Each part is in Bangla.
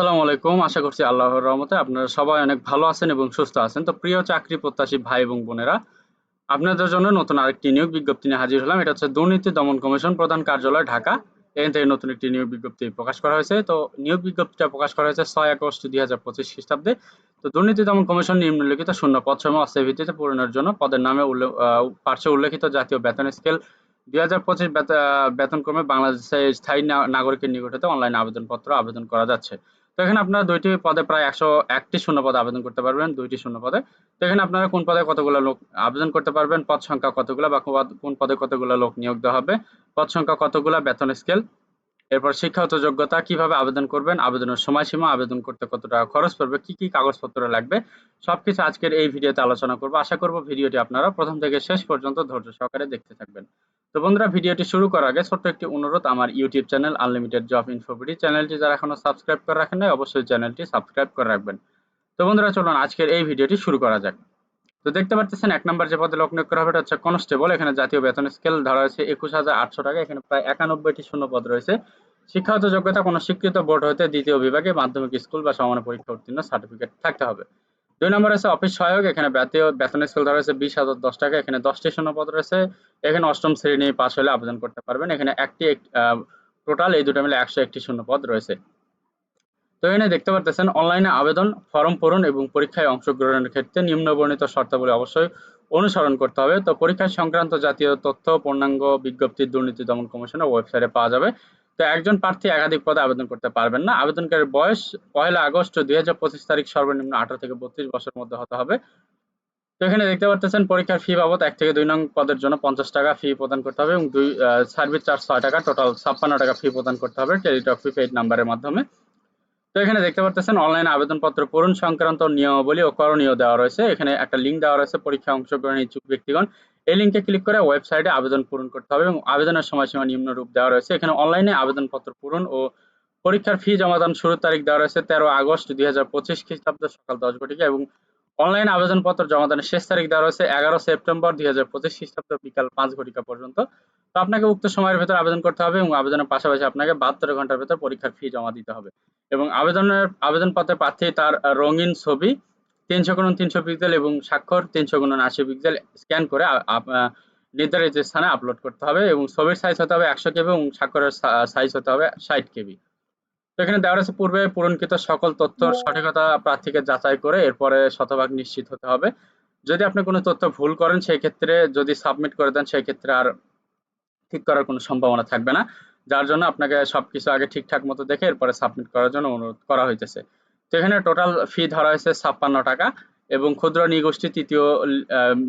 আসসালামু আলাইকুম। আশা করছি আল্লাহর রহমতে আপনারা সবাই অনেক ভালো আছেন এবং সুস্থ আছেন। তো প্রিয় চাকরি প্রত্যাশী ভাই এবং বোনেরা, আপনাদের জন্য নতুন আরেকটি নিয়োগ বিজ্ঞপ্তি নিয়ে হাজির হলাম। এটা হচ্ছে দুর্নীতি দমন কমিশন প্রধান কার্যালয়, ঢাকা। এখান থেকে নতুন একটি নিয়োগ বিজ্ঞপ্তি প্রকাশ করা হয়েছে। তো নিয়োগ বিজ্ঞপ্তিটা প্রকাশ করা হয়েছে ৬ আগস্ট ২০২৫ খ্রিস্টাব্দে। তো দুর্নীতি দমন কমিশন নিম্নলিখিত শূন্য পদসমূহ অস্থায়ী ভিত্তিতে পূরণের জন্য পদের নামে পার্শ্বে উল্লেখিত জাতীয় বেতন স্কেল ২০২৫ বেতনক্রমে বাংলাদেশের স্থায়ী নাগরিকের নিকট হতে অনলাইনে আবেদনপত্র আবেদন করা যাচ্ছে। তো এখানে আপনারা ২ টি পদে প্রায় ১০১টি শূন্য পদে আবেদন করতে পারবেন, ২ টি শূন্য পদে। তো এখানে আপনারা কোন পদে কতগুলো লোক আবেদন করতে পারবেন, পদ সংখ্যা কতগুলা বা কোন পদে কতগুলো লোক নিয়োগ দেওয়া হবে, পদ সংখ্যা কতগুলা, বেতন স্কেল, এরপর শিক্ষাগত যোগ্যতা, কিভাবে আবেদন করবেন, আবেদনের সময়সীমা, আবেদন করতে কত টাকা খরচ পড়বে, কি কি কাগজপত্র লাগবে, সবকিছু আজকের এই ভিডিওতে আলোচনা করব। আশা করব ভিডিওটি আপনারা প্রথম থেকে শেষ পর্যন্ত ধৈর্য সহকারে দেখতে থাকবেন। তো বন্ধুরা, ভিডিওটি শুরু করার আগে ছোট্ট একটি অনুরোধ, আমার YouTube channel unlimited job InfoBD চ্যানেলটি যারা এখনো সাবস্ক্রাইব করে রাখেন নাই, অবশ্যই চ্যানেলটি সাবস্ক্রাইব করে রাখবেন। তো বন্ধুরা, চলুন আজকের এই ভিডিওটি শুরু করা যাক। তো দেখতে পাচ্ছেন ১ নম্বর যে পদে লোক নিয়োগ করা হবে এটা হচ্ছে কনস্টেবল। এখানে জাতীয় বেতন স্কেল ধরা হয়েছে ২১,৮০০ টাকা। এখানে প্রায় ৯১টি শূন্য পদ রয়েছে। শিক্ষাগত যোগ্যতা কোনো স্বীকৃত বোর্ড হতে দ্বিতীয় বিভাগে মাধ্যমিক স্কুল বা সমান পরীক্ষা উত্তীর্ণ সার্টিফিকেট থাকতে হবে। ২ নম্বরে আছে অফিস সহায়ক। এখানে জাতীয় বেতন স্কেল ধরা হয়েছে ২০,০১০ টাকা। এখানে ১০টি শূন্য পদ রয়েছে। এখানে অষ্টম শ্রেণী পাস হলে আবেদন করতে পারবেন। এখানে টোটাল এই দুটো মিলে ১০১টি শূন্য পদ রয়েছে। তো এখানে দেখতে পারতেছেন অনলাইনে আবেদন ফরম পূরণ এবং পরীক্ষায় অংশগ্রহণের ক্ষেত্রে নিম্নবর্ণিত শর্তাবলী অবশ্যই অনুসরণ করতে হবে। তো পরীক্ষা সংক্রান্ত জাতীয় তথ্য পূর্ণাঙ্গ বিজ্ঞপ্তি দুর্নীতি দমন কমিশনের ওয়েবসাইটে পাওয়া যাবে। তো একজন প্রার্থী একাধিক পদে আবেদন করতে পারবেন না। আবেদনকারীর বয়স ১ আগস্ট ২০২৫ তারিখ সর্বনিম্ন ১৮ থেকে ৩২ বছরের মধ্যে হতে হবে। তো এখানে দেখতে পাচ্ছেন পরীক্ষার ফি বাবদ ১ থেকে ২ নং পদের জন্য ৫০ টাকা ফি প্রদান করতে হবে এবং সার্ভিস চার্জ ৬ টাকা, টোটাল ৫৬ টাকা ফি প্রদান করতে হবে টেলিটক প্রিপেইড নাম্বারের মাধ্যমে। তো এখানে দেখতে পাচ্ছেন অনলাইনে আবেদনপত্র পূরণ সংক্রান্ত নিয়মাবলী ও করণীয় দেওয়া রয়েছে। এখানে একটা লিঙ্ক দেওয়া রয়েছে পরীক্ষায় অংশগ্রহণের ইচ্ছুক ব্যক্তিগণ এই লিঙ্কে ক্লিক করে ওয়েবসাইটে আবেদন পূরণ করতে হবে এবং আবেদনের সময়সীমা নিম্নরূপ দেওয়া রয়েছে। এখানে অনলাইনে আবেদনপত্র পূরণ ও পরীক্ষার ফি জমাদান শুরুর তারিখ দেওয়া রয়েছে ১৩ আগস্ট ২০২৫ খ্রিস্টাব্দ সকাল ১০ ঘটিকা এবং অনলাইনে আবেদনপত্র জমাদানের শেষ তারিখ দেওয়া রয়েছে ১১ সেপ্টেম্বর ২০২৫ খ্রিস্টাব্দ বিকাল ৫ ঘটিকা পর্যন্ত। তো আপনাকে উক্ত সময়ের ভেতর আবেদন করতে হবে এবং আবেদনের পাশাপাশি আপনাকে ৭২ ঘন্টার ভেতর পরীক্ষার ফি জমা দিতে হবে এবং আবেদনপত্রে প্রার্থী তার রঙিন ছবি ৩০০x৩০০ পিক্সেল এবং স্বাক্ষর ৩০০x৮০ পিক্সেল স্ক্যান করে নির্ধারিত স্থানে আপলোড করতে হবে এবং ছবির সাইজ হতে হবে ১০০ কেবি এবং স্বাক্ষরের সাইজ হতে হবে ৬০ কেবি। তো এখানে দেওয়া রয়েছে পূর্বে পূরণকৃত সকল তথ্যর সঠিকতা প্রার্থীকে যাচাই করে এরপরে শতভাগ নিশ্চিত হতে হবে। যদি আপনি কোনো তথ্য ভুল করেন সেই ক্ষেত্রে যদি সাবমিট করে দেন সেই ক্ষেত্রে আর ঠিক করার কোনো সম্ভাবনা থাকবে না। যার জন্য আপনাকে সবকিছু আগে ঠিকঠাক মতো দেখে এরপরে সাবমিট করার জন্য অনুরোধ করা হইতেছে। তো এখানে টোটাল ফি ধরা হয়েছে ৫৬ টাকা এবং ক্ষুদ্র নৃগোষ্ঠী তৃতীয়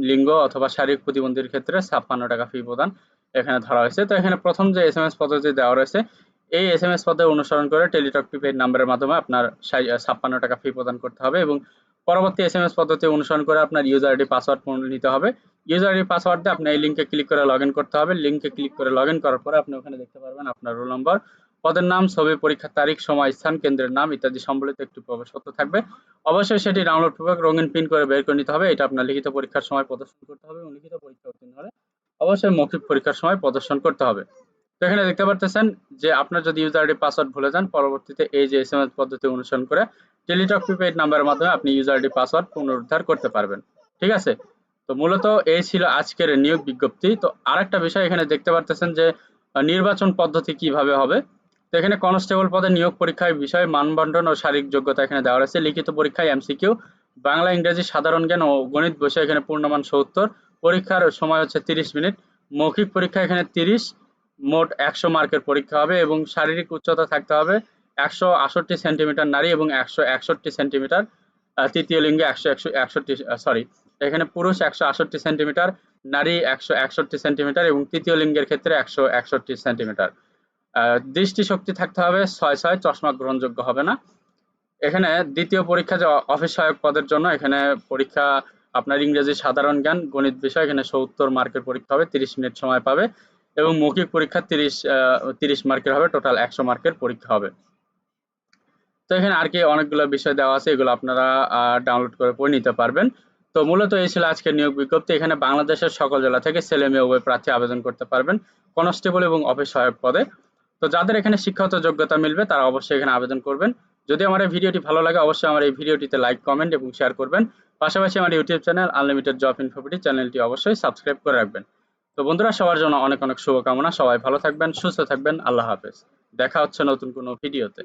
লিঙ্গ অথবা শারীরিক প্রতিবন্ধীর ক্ষেত্রে ৫৬ টাকা ফি প্রদান এখানে ধরা হয়েছে। তো এখানে প্রথম যে এসএমএস পদ্ধতি দেওয়া রয়েছে এই এসএমএস পদ্ধতি অনুসরণ করে টেলিটক প্রিপেইড নাম্বারের মাধ্যমে আপনার ৫৬ টাকা ফি প্রদান করতে হবে এবং পরবর্তী এসএমএস পদ্ধতি অনুসরণ করে আপনার ইউজার আইডি পাসওয়ার্ড পুনঃ নিতে হবে। ইউজার আইডি পাসওয়ার্ড দিয়ে আপনি এই লিঙ্কে ক্লিক করে লগইন করতে হবে। লিঙ্কে ক্লিক করে লগইন করার পরে আপনি ওখানে দেখতে পারবেন আপনার রোল নম্বর, পদের নাম, ছবি, পরীক্ষার তারিখ, সময়, স্থান, কেন্দ্রের নাম ইত্যাদি সম্বলিত একটি প্রবেশপত্র থাকবে। অবশ্যই সেটি ডাউনলোড পূর্বক রঙিন প্রিন্ট করে বের করে নিতে হবে। এটা আপনার লিখিত পরীক্ষার সময় প্রদর্শন করতে হবে এবং লিখিত পরীক্ষা উত্তীর্ণ হলে অবশ্যই মৌখিক পরীক্ষার সময় প্রদর্শন করতে হবে। তো এখানে দেখতে পারতেছেন যে আপনার যদি ইউজার আইডি পাসওয়ার্ড ভুলে যান পরবর্তীতে এই যে এসএমএস পদ্ধতি অনুসরণ করে টেলিটক প্রিপেইড নাম্বারের মাধ্যমে আপনি ইউজার আইডি পাসওয়ার্ড পুনরুদ্ধার করতে পারবেন। ঠিক আছে? তো মূলত এই ছিল আজকের নিয়োগ বিজ্ঞপ্তি। তো আরেকটা বিষয় এখানে দেখতে পারতেছেন যে নির্বাচন পদ্ধতি কিভাবে হবে। তো এখানে কনস্টেবল পদে নিয়োগ পরীক্ষার বিষয় মানবন্টন ও শারীরিক যোগ্যতা এখানে দেওয়া রয়েছে। লিখিত পরীক্ষায় এমসিকিউ, বাংলা, ইংরেজি, সাধারণ জ্ঞান ও গণিত বিষয় এখানে পূর্ণমান ৭০, পরীক্ষার সময় হচ্ছে ৩০ মিনিট, মৌখিক পরীক্ষা এখানে ৩০, মোট ১০০ মার্কের পরীক্ষা হবে এবং শারীরিক উচ্চতা থাকতে হবে ১৬৮ সেন্টিমিটার নারী এবং ১৬১ সেন্টিমিটার তৃতীয় লিঙ্গে ১৬১ সরি এখানে পুরুষ ১৬৮ সেন্টিমিটার, নারী ১৬১ সেন্টিমিটার এবং তৃতীয় লিঙ্গের ক্ষেত্রে ১৬১ সেন্টিমিটার। দৃষ্টিশক্তি থাকতে হবে ৬/৬, চশমা গ্রহণযোগ্য হবে না। এখানে দ্বিতীয় পরীক্ষা যে অফিস সহায়ক পদের জন্য এখানে পরীক্ষা আপনার ইংরেজি, সাধারণ জ্ঞান, গণিত বিষয় এখানে ৭০ মার্কের পরীক্ষা হবে, ৩০ মিনিট সময় পাবে এবং মৌখিক পরীক্ষা ৩০ মার্কের হবে, টোটাল ১০০ মার্কের পরীক্ষা হবে। তো এখানে আর কি অনেকগুলো বিষয় দেওয়া আছে, এগুলো আপনারা ডাউনলোড করে পড়ে নিতে পারবেন। তো মূলত এই ছিল আজকের নিয়োগ বিজ্ঞপ্তি। এখানে বাংলাদেশের সকল জেলা থেকে ছেলে মেয়ে উভয় প্রার্থী আবেদন করতে পারবেন কনস্টেবল এবং অফিস সহায়ক পদে। তো যাদের এখানে শিক্ষাগত যোগ্যতা মিলবে তারা অবশ্যই এখানে আবেদন করবেন। যদি আমার এই ভিডিওটি ভালো লাগে অবশ্যই আমার এই ভিডিওটিতে লাইক, কমেন্ট এবং শেয়ার করবেন। পাশাপাশি আমার ইউটিউব চ্যানেল আনলিমিটেড জব ইনফোপিডি চ্যানেলটি অবশ্যই সাবস্ক্রাইব করে রাখবেন। তো বন্ধুরা, সবার জন্য অনেক অনেক শুভকামনা। সবাই ভালো থাকবেন, সুস্থ থাকবেন। আল্লাহ হাফেজ। দেখা হচ্ছে নতুন কোনো ভিডিওতে।